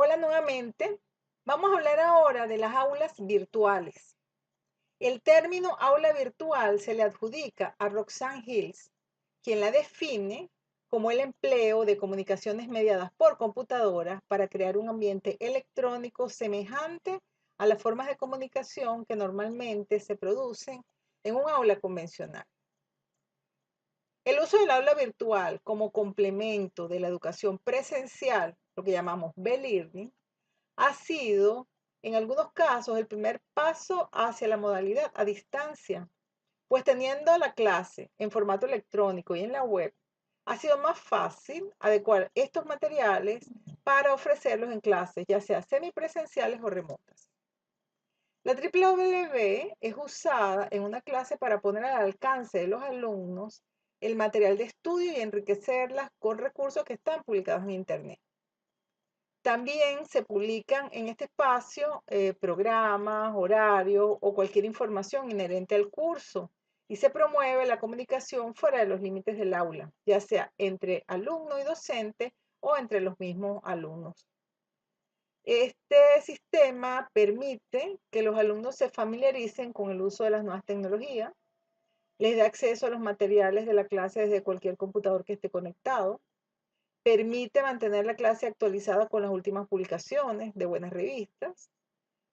Hola nuevamente. Vamos a hablar ahora de las aulas virtuales. El término aula virtual se le adjudica a Roxanne Hills, quien la define como el empleo de comunicaciones mediadas por computadoras para crear un ambiente electrónico semejante a las formas de comunicación que normalmente se producen en un aula convencional. El uso del aula virtual como complemento de la educación presencial, lo que llamamos B-Learning, ha sido, en algunos casos, el primer paso hacia la modalidad a distancia, pues teniendo la clase en formato electrónico y en la web, ha sido más fácil adecuar estos materiales para ofrecerlos en clases, ya sea semipresenciales o remotas. La W es usada en una clase para poner al alcance de los alumnos el material de estudio y enriquecerlas con recursos que están publicados en Internet. También se publican en este espacio programas, horarios o cualquier información inherente al curso y se promueve la comunicación fuera de los límites del aula, ya sea entre alumno y docente o entre los mismos alumnos. Este sistema permite que los alumnos se familiaricen con el uso de las nuevas tecnologías, les da acceso a los materiales de la clase desde cualquier computador que esté conectado, permite mantener la clase actualizada con las últimas publicaciones de buenas revistas,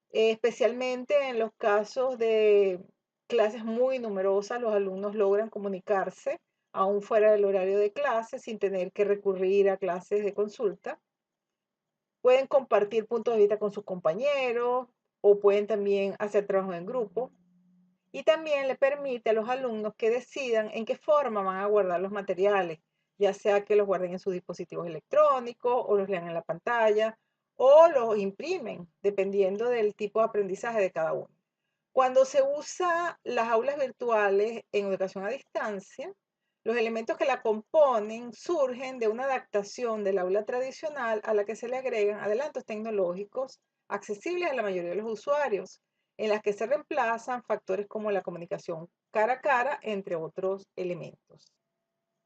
especialmente en los casos de clases muy numerosas, los alumnos logran comunicarse aún fuera del horario de clase sin tener que recurrir a clases de consulta. Pueden compartir puntos de vista con sus compañeros o pueden también hacer trabajo en grupo. Y también le permite a los alumnos que decidan en qué forma van a guardar los materiales, ya sea que los guarden en sus dispositivos electrónicos o los lean en la pantalla o los imprimen, dependiendo del tipo de aprendizaje de cada uno. Cuando se usa las aulas virtuales en educación a distancia, los elementos que la componen surgen de una adaptación del aula tradicional a la que se le agregan adelantos tecnológicos accesibles a la mayoría de los usuarios, en las que se reemplazan factores como la comunicación cara a cara, entre otros elementos.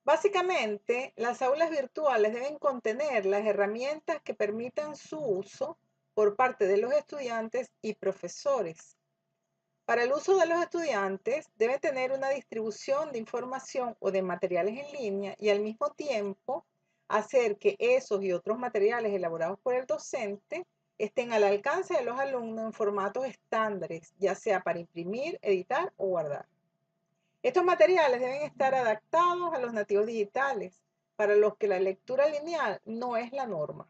Básicamente, las aulas virtuales deben contener las herramientas que permitan su uso por parte de los estudiantes y profesores. Para el uso de los estudiantes, debe tener una distribución de información o de materiales en línea y al mismo tiempo hacer que esos y otros materiales elaborados por el docente estén al alcance de los alumnos en formatos estándares, ya sea para imprimir, editar o guardar. Estos materiales deben estar adaptados a los nativos digitales, para los que la lectura lineal no es la norma.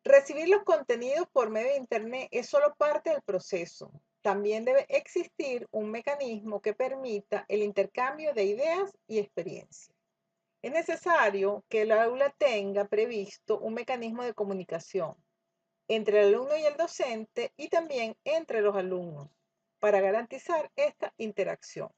Recibir los contenidos por medio de Internet es solo parte del proceso. También debe existir un mecanismo que permita el intercambio de ideas y experiencias. Es necesario que el aula tenga previsto un mecanismo de comunicación entre el alumno y el docente y también entre los alumnos para garantizar esta interacción.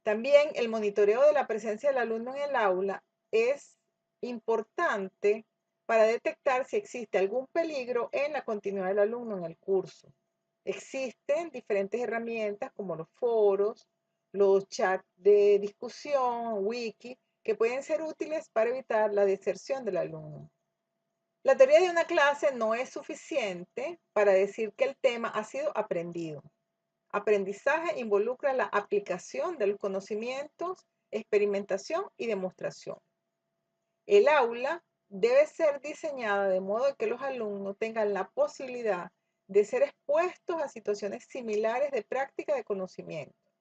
También el monitoreo de la presencia del alumno en el aula es importante para detectar si existe algún peligro en la continuidad del alumno en el curso. Existen diferentes herramientas como los foros, los chats de discusión, wiki, que pueden ser útiles para evitar la deserción del alumno. La teoría de una clase no es suficiente para decir que el tema ha sido aprendido. Aprendizaje involucra la aplicación de los conocimientos, experimentación y demostración. El aula debe ser diseñada de modo que los alumnos tengan la posibilidad de ser expuestos a situaciones similares de práctica de conocimiento,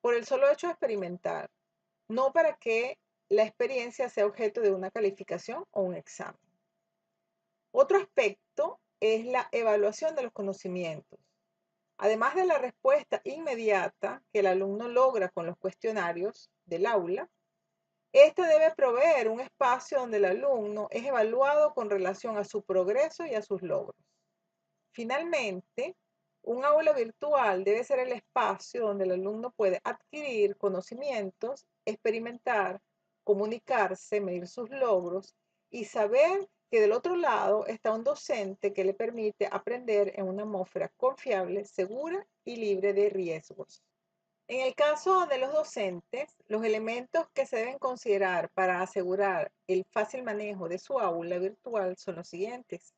por el solo hecho de experimentar, no para que la experiencia sea objeto de una calificación o un examen. Otro aspecto es la evaluación de los conocimientos. Además de la respuesta inmediata que el alumno logra con los cuestionarios del aula, este debe proveer un espacio donde el alumno es evaluado con relación a su progreso y a sus logros. Finalmente, un aula virtual debe ser el espacio donde el alumno puede adquirir conocimientos, experimentar, comunicarse, medir sus logros y saber que del otro lado está un docente que le permite aprender en una atmósfera confiable, segura y libre de riesgos. En el caso de los docentes, los elementos que se deben considerar para asegurar el fácil manejo de su aula virtual son los siguientes.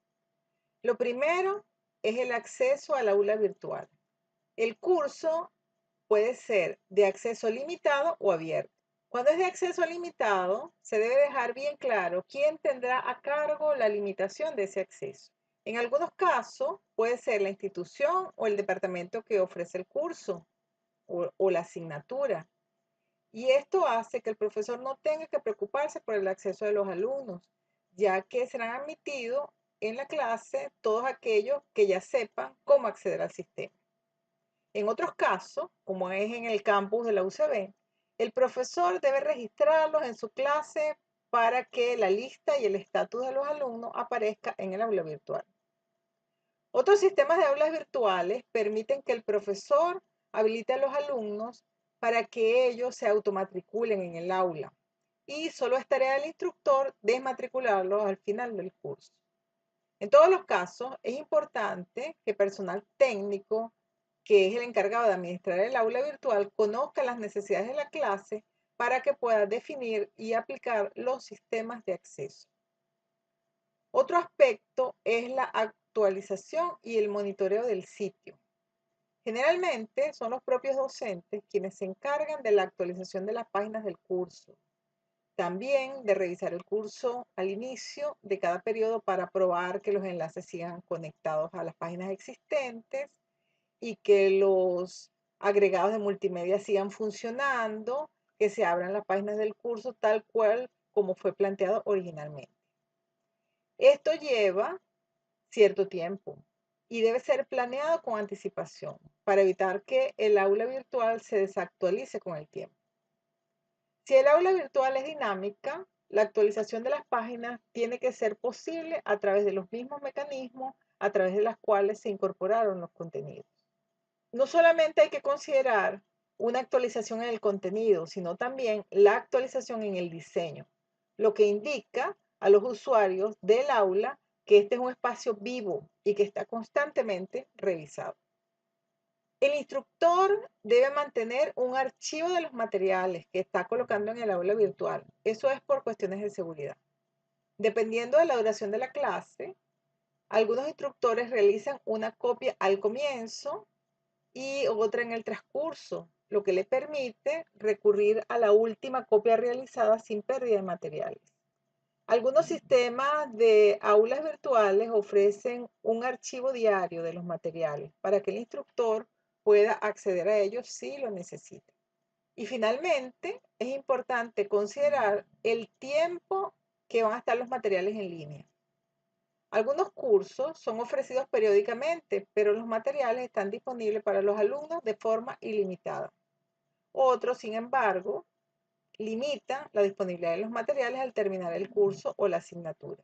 Lo primero es el acceso al aula virtual. El curso puede ser de acceso limitado o abierto. Cuando es de acceso limitado, se debe dejar bien claro quién tendrá a cargo la limitación de ese acceso. En algunos casos, puede ser la institución o el departamento que ofrece el curso o la asignatura. Y esto hace que el profesor no tenga que preocuparse por el acceso de los alumnos, ya que serán admitidos en la clase todos aquellos que ya sepan cómo acceder al sistema. En otros casos, como es en el campus de la UCB, el profesor debe registrarlos en su clase para que la lista y el estatus de los alumnos aparezca en el aula virtual. Otros sistemas de aulas virtuales permiten que el profesor habilite a los alumnos para que ellos se automatriculen en el aula y solo es tarea del instructor desmatricularlos al final del curso. En todos los casos, es importante que personal técnico, que es el encargado de administrar el aula virtual, conozca las necesidades de la clase para que pueda definir y aplicar los sistemas de acceso. Otro aspecto es la actualización y el monitoreo del sitio. Generalmente son los propios docentes quienes se encargan de la actualización de las páginas del curso. También de revisar el curso al inicio de cada periodo para probar que los enlaces sigan conectados a las páginas existentes y que los agregados de multimedia sigan funcionando, que se abran las páginas del curso tal cual como fue planteado originalmente. Esto lleva cierto tiempo y debe ser planeado con anticipación para evitar que el aula virtual se desactualice con el tiempo. Si el aula virtual es dinámica, la actualización de las páginas tiene que ser posible a través de los mismos mecanismos a través de los cuales se incorporaron los contenidos. No solamente hay que considerar una actualización en el contenido, sino también la actualización en el diseño, lo que indica a los usuarios del aula que este es un espacio vivo y que está constantemente revisado. El instructor debe mantener un archivo de los materiales que está colocando en el aula virtual. Eso es por cuestiones de seguridad. Dependiendo de la duración de la clase, algunos instructores realizan una copia al comienzo y otra en el transcurso, lo que le permite recurrir a la última copia realizada sin pérdida de materiales. Algunos sistemas de aulas virtuales ofrecen un archivo diario de los materiales para que el instructor pueda acceder a ellos si lo necesita. Y finalmente, es importante considerar el tiempo que van a estar los materiales en línea. Algunos cursos son ofrecidos periódicamente, pero los materiales están disponibles para los alumnos de forma ilimitada. Otros, sin embargo, limitan la disponibilidad de los materiales al terminar el curso o la asignatura.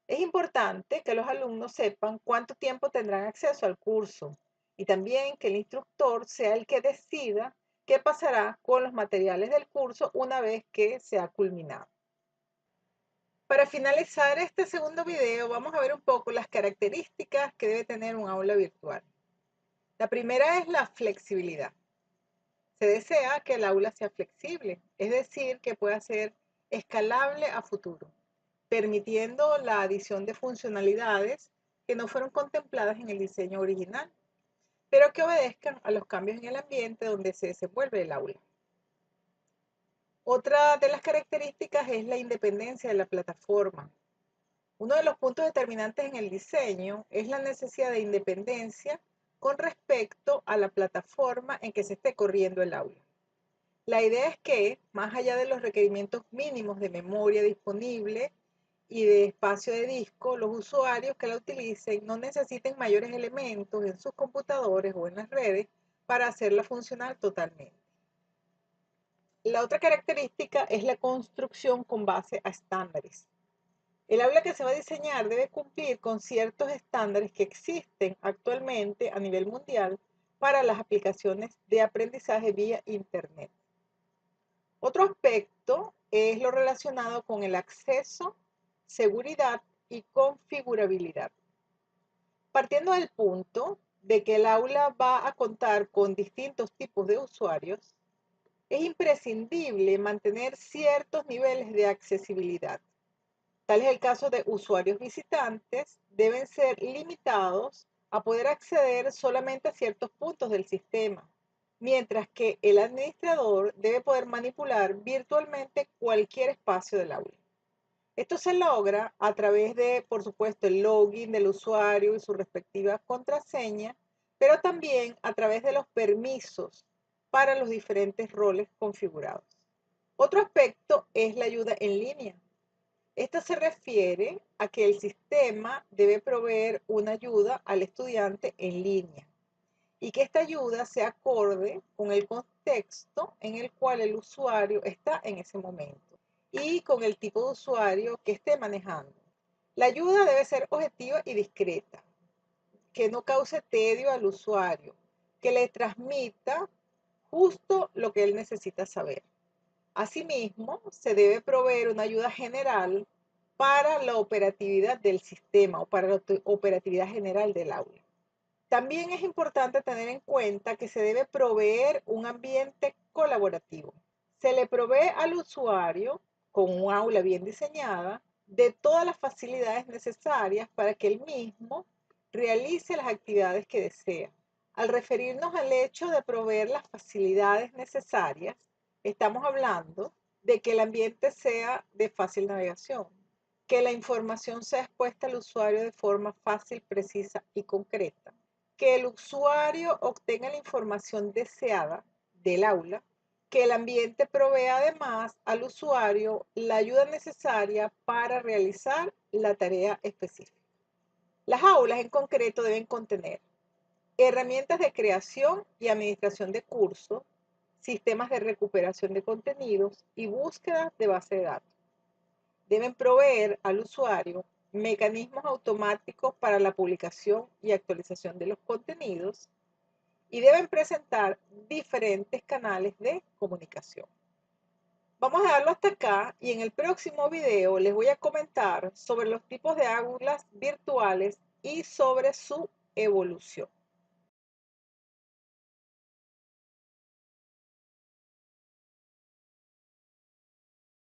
Es importante que los alumnos sepan cuánto tiempo tendrán acceso al curso y también que el instructor sea el que decida qué pasará con los materiales del curso una vez que se ha culminado. Para finalizar este segundo video, vamos a ver un poco las características que debe tener un aula virtual. La primera es la flexibilidad. Se desea que el aula sea flexible, es decir, que pueda ser escalable a futuro, permitiendo la adición de funcionalidades que no fueron contempladas en el diseño original, pero que obedezcan a los cambios en el ambiente donde se desenvuelve el aula. Otra de las características es la independencia de la plataforma. Uno de los puntos determinantes en el diseño es la necesidad de independencia con respecto a la plataforma en que se esté corriendo el aula. La idea es que, más allá de los requerimientos mínimos de memoria disponible y de espacio de disco, los usuarios que la utilicen no necesiten mayores elementos en sus computadores o en las redes para hacerla funcionar totalmente. La otra característica es la construcción con base a estándares. El aula que se va a diseñar debe cumplir con ciertos estándares que existen actualmente a nivel mundial para las aplicaciones de aprendizaje vía Internet. Otro aspecto es lo relacionado con el acceso, seguridad y configurabilidad. Partiendo del punto de que el aula va a contar con distintos tipos de usuarios, es imprescindible mantener ciertos niveles de accesibilidad, Tal es el caso de usuarios visitantes, deben ser limitados a poder acceder solamente a ciertos puntos del sistema, mientras que el administrador debe poder manipular virtualmente cualquier espacio del aula. Esto se logra a través de, por supuesto, el login del usuario y su respectiva contraseña, pero también a través de los permisos para los diferentes roles configurados. Otro aspecto es la ayuda en línea. Esta se refiere a que el sistema debe proveer una ayuda al estudiante en línea y que esta ayuda sea acorde con el contexto en el cual el usuario está en ese momento y con el tipo de usuario que esté manejando. La ayuda debe ser objetiva y discreta, que no cause tedio al usuario, que le transmita justo lo que él necesita saber. Asimismo, se debe proveer una ayuda general para la operatividad del sistema o para la operatividad general del aula. También es importante tener en cuenta que se debe proveer un ambiente colaborativo. Se le provee al usuario, con un aula bien diseñada, de todas las facilidades necesarias para que él mismo realice las actividades que desea. Al referirnos al hecho de proveer las facilidades necesarias, estamos hablando de que el ambiente sea de fácil navegación, que la información sea expuesta al usuario de forma fácil, precisa y concreta, que el usuario obtenga la información deseada del aula, que el ambiente provea además al usuario la ayuda necesaria para realizar la tarea específica. Las aulas en concreto deben contener herramientas de creación y administración de cursos, sistemas de recuperación de contenidos y búsqueda de base de datos. Deben proveer al usuario mecanismos automáticos para la publicación y actualización de los contenidos y deben presentar diferentes canales de comunicación. Vamos a dejarlo hasta acá y en el próximo video les voy a comentar sobre los tipos de aulas virtuales y sobre su evolución.